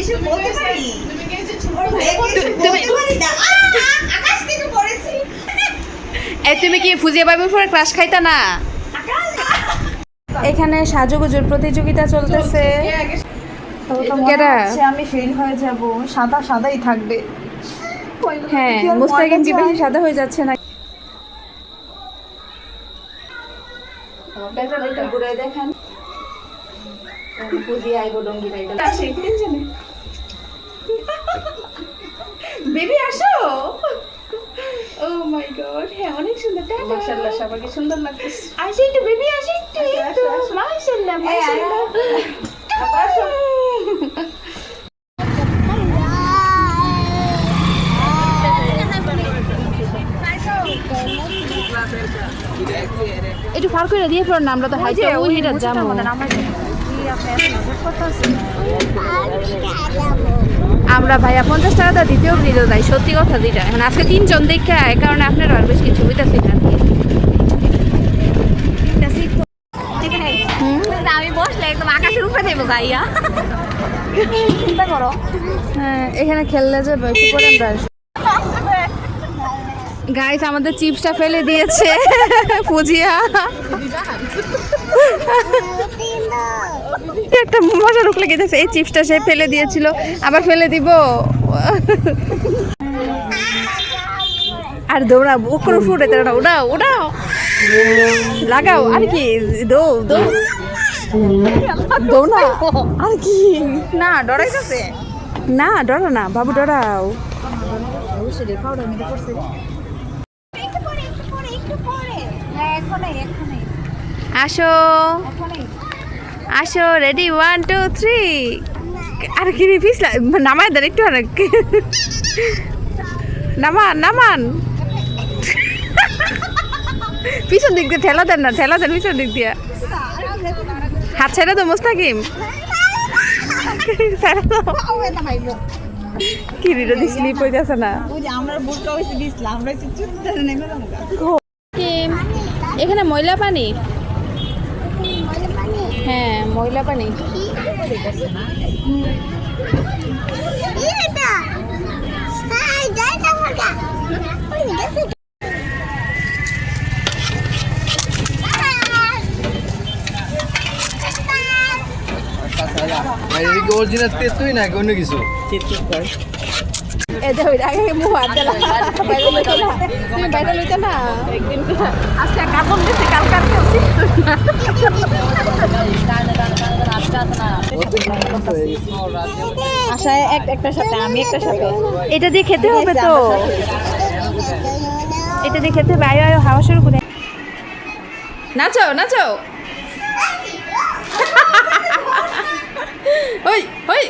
এসে বলতে পারি আকাশ থেকে পড়েছি। তুমি কি ফুজিয়া বাবুর পরে ক্রাশ খাইতা না? এখানে সাজুগুজুর প্রতিযোগিতা চলতেছে। আমি ফেল হয়ে যাব, সাদা সাদাই থাকবে। হ্যাঁ, মুস্তাকিম কি বেশি সাদা হয়ে যাচ্ছে না? ঘুরে দেখেন বেবি আসো। ও মাই গড, হ্যাঁ অনেক সুন্দর। মাশাআল্লাহ, সবাইকে সুন্দর লাগতেছে। আসি একটু বেবি, আসি একটু। মাশাআল্লাহ মাশাআল্লাহ। একটু ফার করে দিয়ে পড় না, আমরা তো হাইটে ওই হিটা যাবো। আমরা ভাইয়া 50 টাকা দ্বিতীয় দিতে যাই, সত্যি কথা দিটা। এখন আজকে 3 জন দেখা, এই কারণে আপনার আর বেশ কিছু হইতাছে না। আমি বসলে একদম আকাশের উপরে দেবো গাইয়া। চিন্তা করো। হ্যাঁ, এখানে খেললে যে একটু পরে আমরা গাইস আমাদের চিপসটা ফেলে দিয়েছে ফুজিয়া। একটা মজা ঢুকলে গেছে, এই চিপসটা সে ফেলে দিয়েছিল, আবার ফেলে দিব। আর দৌড়া ওখানে ফুটে তারা ওড়াও ওড়াও লাগাও আর কি দৌ দৌ দৌড়া আর কি না ডরাইতেছে না, ডরো না বাবু, ডরাও। আসো আসো, রেডি 1 2 3। আর কি পিছলা নামায় দেন একটু, অনেক নামান নামান। পিছন দিক দিয়ে ঠেলা দেন না, ঠেলা দেন পিছন দিক দিয়ে। হাত ছেড়ে তো মুস্তাকিম, কি রিটা দি স্লিপ হয়ে যাচ্ছে না। এখানে ময়লা পানি, হ্যাঁ ময়লা পানি। অরিজিনাল তেতুই না অন্য কিছু। এই যে আগে মুখ হাত দিলা, বাইরে লইতে না, তুমি বাইরে লইতে না। একদিন আজকে কাপড় দিছি, কাল কালকে আশা একটার সাথে আমি একটার সাথে। এটা দিয়ে খেতে হবে তো, এটা দিয়ে খেতে হবে। আয়ো আয়ো, হাওয়া শুরু করে নাচো নাচো। ওই ওই